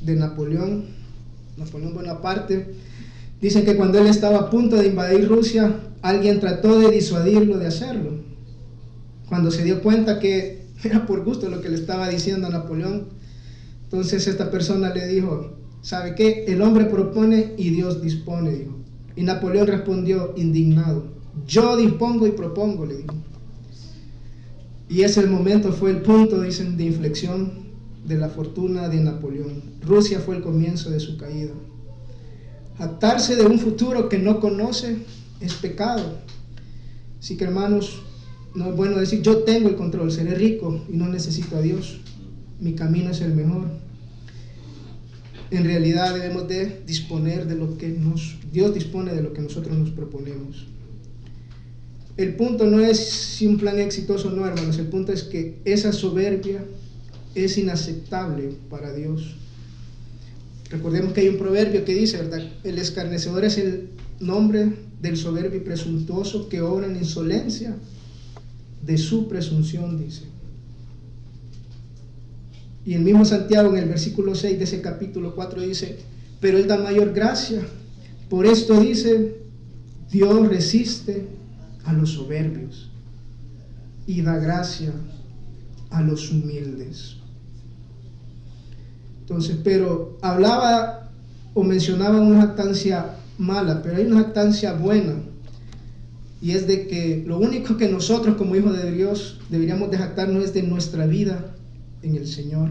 de Napoleón Bonaparte. Dicen que cuando él estaba a punto de invadir Rusia, alguien trató de disuadirlo de hacerlo. Cuando se dio cuenta que era por gusto lo que le estaba diciendo a Napoleón, Entonces esta persona le dijo, ¿sabe qué? El hombre propone y Dios dispone, dijo. Y Napoleón respondió indignado, yo dispongo y propongo, le dijo. Y ese momento fue el punto, dicen, de inflexión de la fortuna de Napoleón. Rusia fue el comienzo de su caída. Jactarse de un futuro que no conoce es pecado. Así que, hermanos, no es bueno decir, yo tengo el control, seré rico y no necesito a Dios. Mi camino es el mejor. En realidad debemos de disponer de lo que Dios dispone de lo que nosotros nos proponemos. El punto no es si un plan exitoso o no, hermanos. El punto es que esa soberbia es inaceptable para Dios. Recordemos que hay un proverbio que dice, ¿verdad? El escarnecedor es el nombre del soberbio y presuntuoso que obra en insolencia de su presunción, dice. Y el mismo Santiago en el versículo 6 de ese capítulo 4 dice, pero Él da mayor gracia. Por esto dice, Dios resiste a los soberbios y da gracia a los humildes. Entonces, pero hablaba o mencionaba una jactancia mala, pero hay una jactancia buena, y es de que lo único que nosotros como hijos de Dios deberíamos de jactarnos es de nuestra vida en el Señor.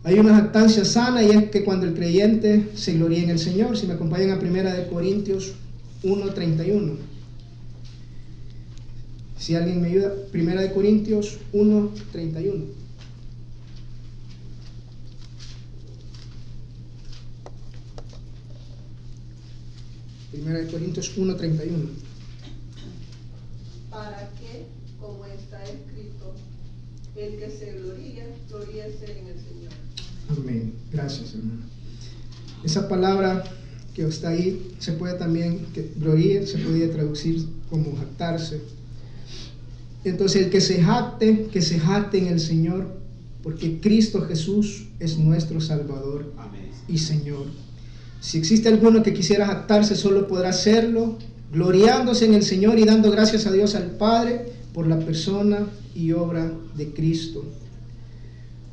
Hay una jactancia sana, y es que cuando el creyente se gloría en el Señor. Si me acompañan a 1 Corintios 1:31. Si alguien me ayuda, 1 Corintios 1:31. Primera de Corintios 1:31. Para que, como está escrito, el que se gloría, gloríese en el Señor. Amén. Gracias, hermano. Esa palabra que está ahí se puede también, que gloria, se podría traducir como jactarse. Entonces, el que se jacte en el Señor, porque Cristo Jesús es nuestro Salvador y Señor. Si existe alguno que quisiera jactarse, solo podrá hacerlo gloriándose en el Señor y dando gracias a Dios al Padre por la persona y obra de Cristo.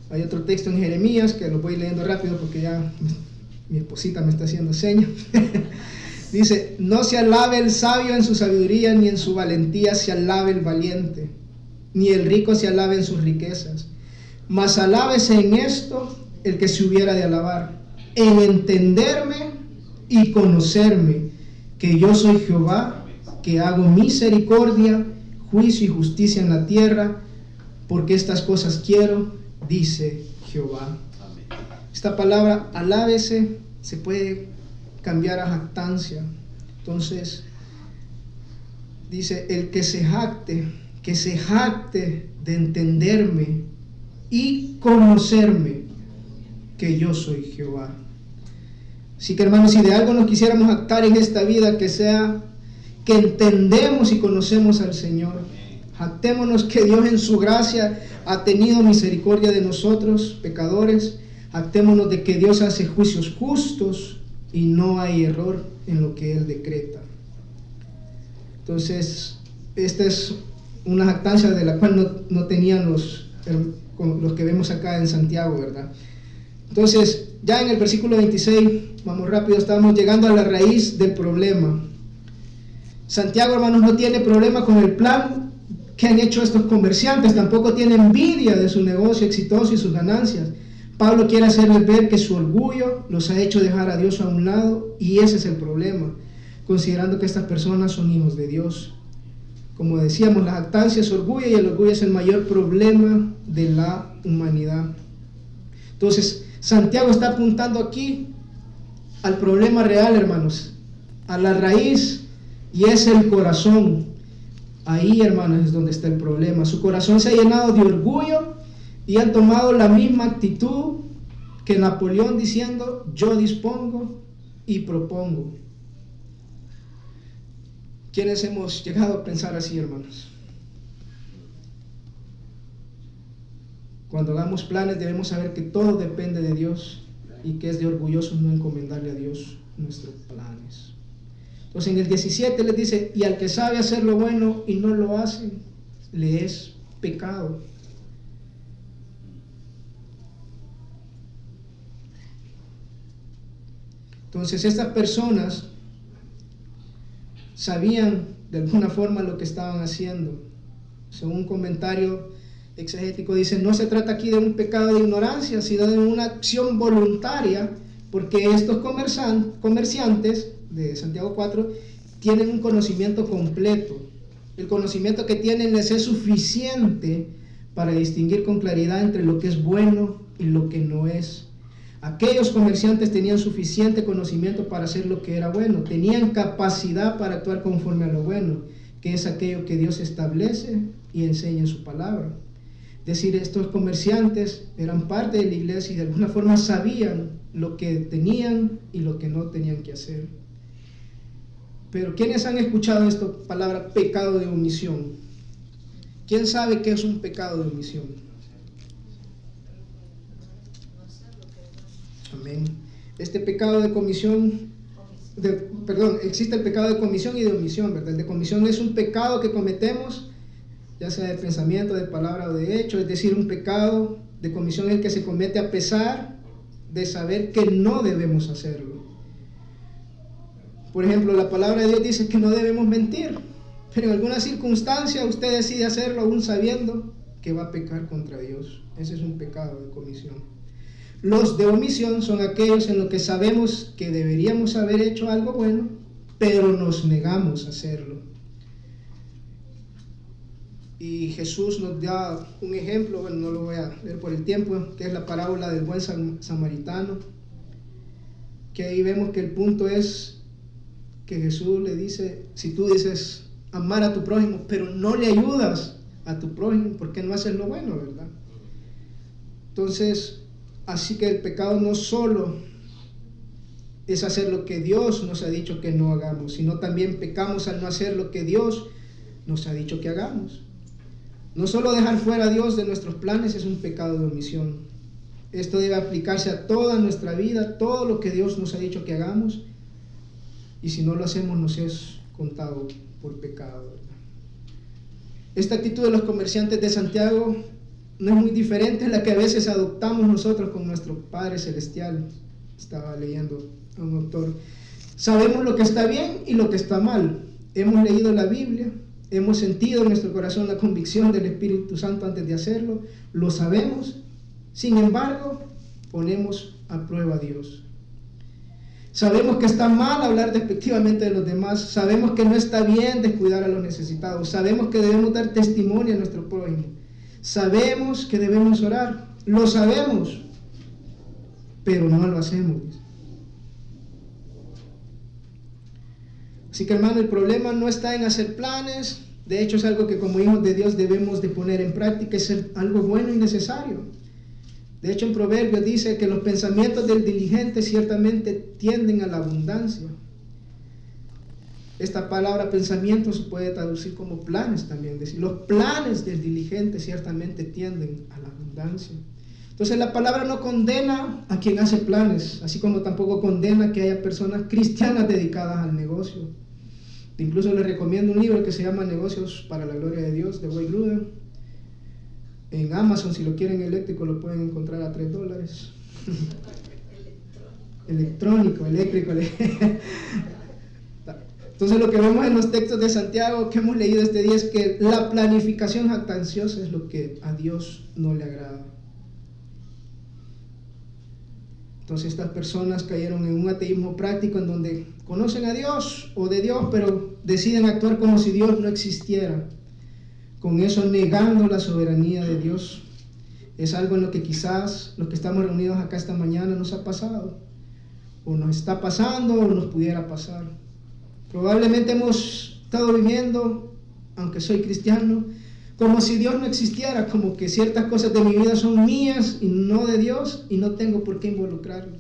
Hay otro texto en Jeremías que lo voy leyendo rápido porque ya mi esposita me está haciendo señas. Dice, no se alabe el sabio en su sabiduría, ni en su valentía se alabe el valiente, ni el rico se alabe en sus riquezas, mas alábese en esto el que se hubiera de alabar, en entenderme y conocerme, que yo soy Jehová, que hago misericordia, juicio y justicia en la tierra, porque estas cosas quiero, dice Jehová. Esta palabra alábese se puede cambiar a jactancia. Entonces dice, el que se jacte de entenderme y conocerme, que yo soy Jehová. Así que, hermanos, si de algo nos quisiéramos jactar en esta vida, que sea que entendemos y conocemos al Señor. Jactémonos que Dios en su gracia ha tenido misericordia de nosotros, pecadores. Jactémonos de que Dios hace juicios justos y no hay error en lo que Él decreta. Entonces, esta es una jactancia de la cual no tenían los que vemos acá en Santiago, ¿verdad? Entonces, ya en el versículo 26, vamos rápido, estamos llegando a la raíz del problema. Santiago, hermanos, no tiene problema con el plan que han hecho estos comerciantes, tampoco tiene envidia de su negocio exitoso y sus ganancias. Pablo quiere hacerles ver que su orgullo los ha hecho dejar a Dios a un lado, y ese es el problema, considerando que estas personas son hijos de Dios. Como decíamos, la jactancia es orgullo, y el orgullo es el mayor problema de la humanidad. Entonces, Santiago está apuntando aquí al problema real, hermanos, a la raíz, y es el corazón. Ahí, hermanos, es donde está el problema. Su corazón se ha llenado de orgullo y han tomado la misma actitud que Napoleón, diciendo, yo dispongo y propongo. ¿Quiénes hemos llegado a pensar así, hermanos? Cuando hagamos planes debemos saber que todo depende de Dios, y que es de orgullosos no encomendarle a Dios nuestros planes. Entonces en el 17 les dice, y al que sabe hacer lo bueno y no lo hace, le es pecado. Entonces estas personas sabían de alguna forma lo que estaban haciendo. Según un comentario exegético dice, no se trata aquí de un pecado de ignorancia, sino de una acción voluntaria, porque estos comerciantes de Santiago 4 tienen un conocimiento completo. El conocimiento que tienen les es suficiente para distinguir con claridad entre lo que es bueno y lo que no es. Aquellos comerciantes tenían suficiente conocimiento para hacer lo que era bueno, tenían capacidad para actuar conforme a lo bueno, que es aquello que Dios establece y enseña en su palabra. Es decir, estos comerciantes eran parte de la iglesia y de alguna forma sabían lo que tenían y lo que no tenían que hacer. Pero ¿quiénes han escuchado esta palabra pecado de omisión? ¿Quién sabe qué es un pecado de omisión? Amén. Este pecado de comisión, existe el pecado de comisión y de omisión, ¿verdad? El de comisión es un pecado que cometemos, ya sea de pensamiento, de palabra o de hecho, es decir, un pecado de comisión es el que se comete a pesar de saber que no debemos hacerlo. Por ejemplo, la palabra de Dios dice que no debemos mentir, pero en alguna circunstancia usted decide hacerlo aún sabiendo que va a pecar contra Dios. Ese es un pecado de comisión. Los de omisión son aquellos en los que sabemos que deberíamos haber hecho algo bueno, pero nos negamos a hacerlo. Y Jesús nos da un ejemplo, bueno, no lo voy a leer por el tiempo, que es la parábola del buen samaritano, que ahí vemos que el punto es que Jesús le dice, si tú dices amar a tu prójimo, pero no le ayudas a tu prójimo, ¿por qué no haces lo bueno, verdad? Entonces, así que el pecado no solo es hacer lo que Dios nos ha dicho que no hagamos, sino también pecamos al no hacer lo que Dios nos ha dicho que hagamos. No solo dejar fuera a Dios de nuestros planes es un pecado de omisión. Esto debe aplicarse a toda nuestra vida, todo lo que Dios nos ha dicho que hagamos, y si no lo hacemos nos es contado por pecado, ¿verdad? Esta actitud de los comerciantes de Santiago no es muy diferente a la que a veces adoptamos nosotros con nuestro Padre Celestial. Estaba leyendo a un autor. Sabemos lo que está bien y lo que está mal. Hemos leído la Biblia, hemos sentido en nuestro corazón la convicción del Espíritu Santo antes de hacerlo, lo sabemos, sin embargo, ponemos a prueba a Dios. Sabemos que está mal hablar despectivamente de los demás, sabemos que no está bien descuidar a los necesitados, sabemos que debemos dar testimonio a nuestro prójimo, sabemos que debemos orar, lo sabemos, pero no lo hacemos. Así que, hermano, el problema no está en hacer planes, de hecho es algo que como hijos de Dios debemos de poner en práctica, es algo bueno y necesario. De hecho, en Proverbios dice que los pensamientos del diligente ciertamente tienden a la abundancia. Esta palabra pensamiento se puede traducir como planes también, es decir, los planes del diligente ciertamente tienden a la abundancia. Entonces la palabra no condena a quien hace planes, así como tampoco condena que haya personas cristianas dedicadas al negocio. Incluso les recomiendo un libro que se llama Negocios para la Gloria de Dios, de Wayne Grudem. En Amazon, si lo quieren eléctrico, lo pueden encontrar a $3. Electrónico. Entonces lo que vemos en los textos de Santiago que hemos leído este día es que la planificación jactanciosa es lo que a Dios no le agrada. Entonces estas personas cayeron en un ateísmo práctico en donde conocen a Dios o de Dios, pero deciden actuar como si Dios no existiera. Con eso negando la soberanía de Dios. Es algo en lo que quizás los que estamos reunidos acá esta mañana nos ha pasado, o nos está pasando, o nos pudiera pasar. Probablemente hemos estado viviendo, aunque soy cristiano, como si Dios no existiera, como que ciertas cosas de mi vida son mías y no de Dios, y no tengo por qué involucrarlo.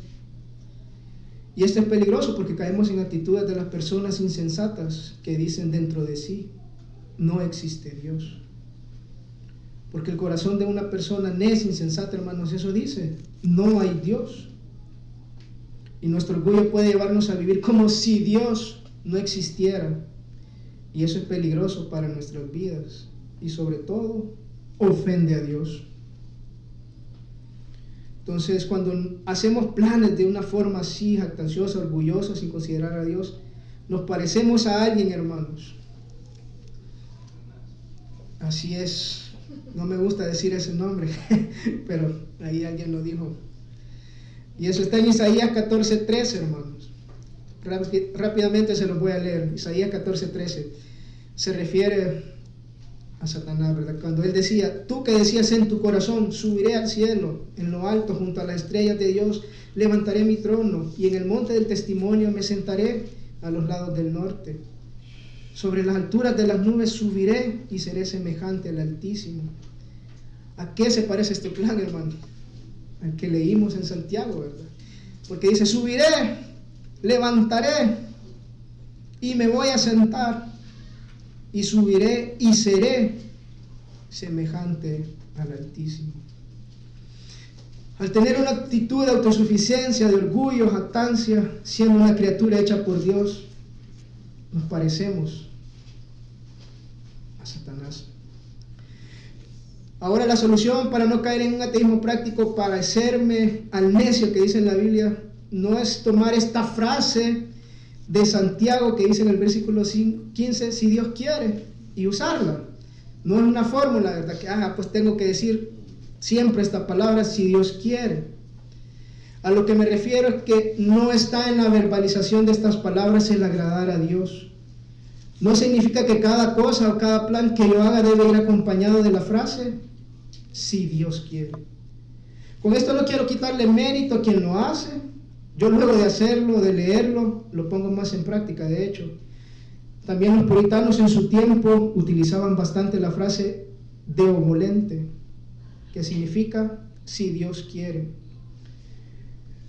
Y esto es peligroso porque caemos en actitudes de las personas insensatas que dicen dentro de sí: no existe Dios. Porque el corazón de una persona necia, insensata, hermanos, eso dice: no hay Dios. Y nuestro orgullo puede llevarnos a vivir como si Dios no existiera. Y eso es peligroso para nuestras vidas. Y sobre todo, ofende a Dios. Entonces, cuando hacemos planes de una forma así, jactanciosa, orgullosa, sin considerar a Dios, nos parecemos a alguien, hermanos. Así es. No me gusta decir ese nombre, pero ahí alguien lo dijo. Y eso está en Isaías 14:13, hermanos. Rápidamente se los voy a leer. Isaías 14:13 se refiere a Satanás, ¿verdad? Cuando él decía: tú que decías en tu corazón, subiré al cielo, en lo alto, junto a las estrellas de Dios, levantaré mi trono, y en el monte del testimonio me sentaré a los lados del norte. Sobre las alturas de las nubes subiré y seré semejante al Altísimo. ¿A qué se parece este plan, hermano? Al que leímos en Santiago, ¿verdad? Porque dice: subiré, levantaré y me voy a sentar, y subiré y seré semejante al Altísimo. Al tener una actitud de autosuficiencia, de orgullo, jactancia, siendo una criatura hecha por Dios, nos parecemos a Satanás. Ahora, la solución para no caer en un ateísmo práctico, parecerme al necio que dice en la Biblia, no es tomar esta frase de Santiago que dice en el versículo 15, si Dios quiere, y usarla. No es una fórmula, ¿verdad? Que pues tengo que decir siempre esta palabra, si Dios quiere. A lo que me refiero es que no está en la verbalización de estas palabras el agradar a Dios. No significa que cada cosa o cada plan que yo haga debe ir acompañado de la frase, si Dios quiere. Con esto no quiero quitarle mérito a quien lo hace. Yo luego de hacerlo, de leerlo, lo pongo más en práctica. De hecho, también los puritanos en su tiempo utilizaban bastante la frase Deo volente, que significa si Dios quiere.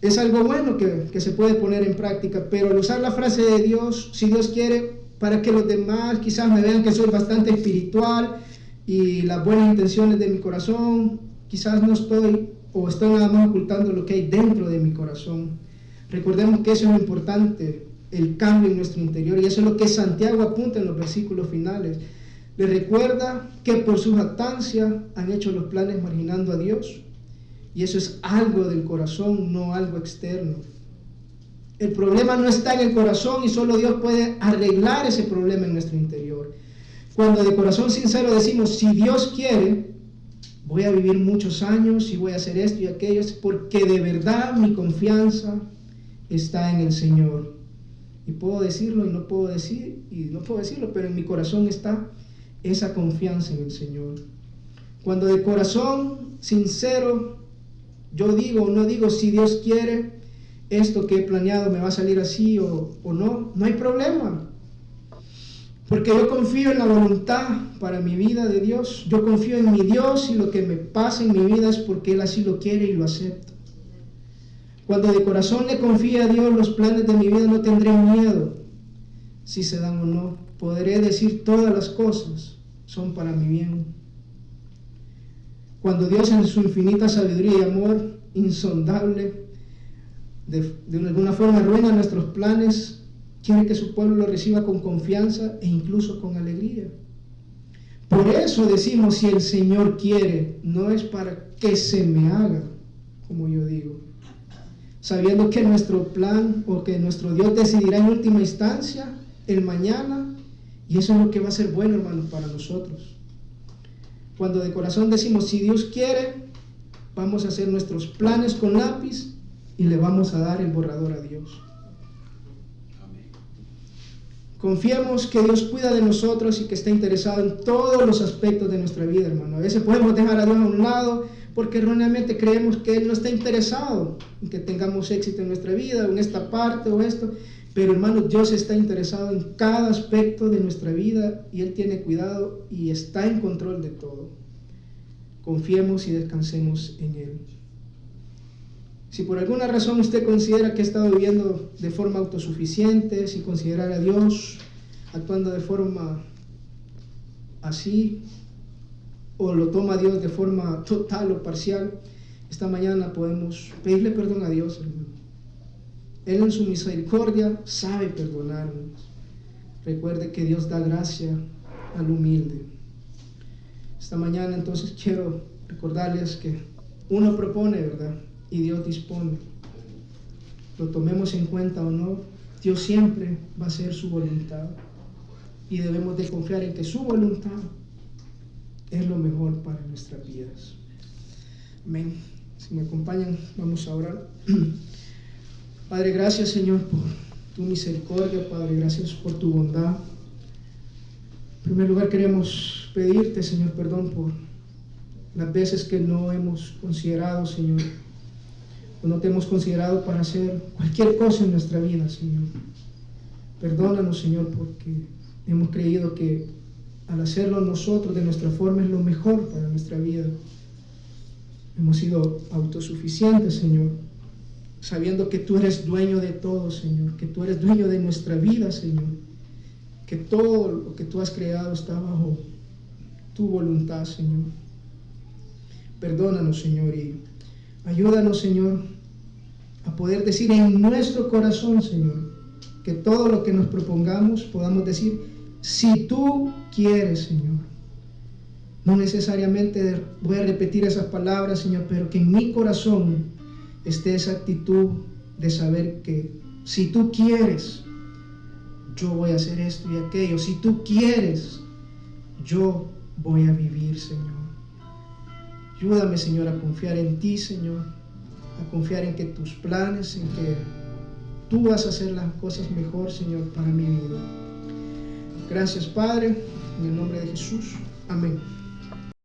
Es algo bueno que se puede poner en práctica, pero al usar la frase de Dios, si Dios quiere, para que los demás quizás me vean que soy bastante espiritual y las buenas intenciones de mi corazón, quizás no estoy o estoy nada más ocultando lo que hay dentro de mi corazón. Recordemos que eso es lo importante, el cambio en nuestro interior, y eso es lo que Santiago apunta en los versículos finales. Le recuerda que por su jactancia han hecho los planes marginando a Dios, y eso es algo del corazón, no algo externo. El problema no está en el corazón y solo Dios puede arreglar ese problema en nuestro interior. Cuando de corazón sincero decimos, si Dios quiere, voy a vivir muchos años y voy a hacer esto y aquello, es porque de verdad mi confianza está en el Señor. Y puedo decirlo y no puedo decirlo, pero en mi corazón está esa confianza en el Señor. Cuando de corazón sincero yo digo o no digo, si Dios quiere, esto que he planeado me va a salir así o no, no hay problema. Porque yo confío en la voluntad para mi vida de Dios. Yo confío en mi Dios y lo que me pasa en mi vida es porque Él así lo quiere y lo acepto. Cuando de corazón le confío a Dios los planes de mi vida, no tendré miedo si se dan o no. Podré decir todas las cosas son para mi bien. Cuando Dios en su infinita sabiduría y amor insondable de alguna forma arruina nuestros planes, quiere que su pueblo lo reciba con confianza e incluso con alegría. Por eso decimos, si el Señor quiere, no es para que se me haga, como yo digo, sabiendo que nuestro plan o que nuestro Dios decidirá en última instancia el mañana, y eso es lo que va a ser bueno, hermanos, para nosotros. Cuando de corazón decimos, si Dios quiere, vamos a hacer nuestros planes con lápiz y le vamos a dar el borrador a Dios. Confiemos que Dios cuida de nosotros y que está interesado en todos los aspectos de nuestra vida, hermano. A veces podemos dejar a Dios a un lado porque erróneamente creemos que Él no está interesado en que tengamos éxito en nuestra vida, o en esta parte o esto. Pero, hermano, Dios está interesado en cada aspecto de nuestra vida y Él tiene cuidado y está en control de todo. Confiemos y descansemos en Él. Si por alguna razón usted considera que ha estado viviendo de forma autosuficiente, sin considerar a Dios, actuando de forma así, o lo toma a Dios de forma total o parcial, esta mañana podemos pedirle perdón a Dios, hermano. Él en su misericordia sabe perdonarnos. Recuerde que Dios da gracia al humilde. Esta mañana entonces quiero recordarles que uno propone, ¿verdad?, y Dios dispone. Lo tomemos en cuenta o no, Dios siempre va a hacer su voluntad y debemos de confiar en que su voluntad es lo mejor para nuestras vidas. Amén. Si me acompañan, vamos a orar. Padre, gracias, Señor, por tu misericordia. Padre, gracias por tu bondad. En primer lugar, queremos pedirte, Señor, perdón por las veces que no hemos considerado, Señor, o no te hemos considerado para hacer cualquier cosa en nuestra vida, Señor. Perdónanos, Señor, porque hemos creído que al hacerlo nosotros de nuestra forma es lo mejor para nuestra vida. Hemos sido autosuficientes, Señor, sabiendo que tú eres dueño de todo, Señor, que tú eres dueño de nuestra vida, Señor, que todo lo que tú has creado está bajo tu voluntad, Señor. Perdónanos, Señor, y ayúdanos, Señor, a poder decir en nuestro corazón, Señor, que todo lo que nos propongamos podamos decir, si tú quieres, Señor. No necesariamente voy a repetir esas palabras, Señor, pero que en mi corazón esté esa actitud de saber que si tú quieres, yo voy a hacer esto y aquello. Si tú quieres, yo voy a vivir, Señor. Ayúdame, Señor, a confiar en ti, Señor, a confiar en que tus planes, en que tú vas a hacer las cosas mejor, Señor, para mi vida. Gracias, Padre, en el nombre de Jesús. Amén.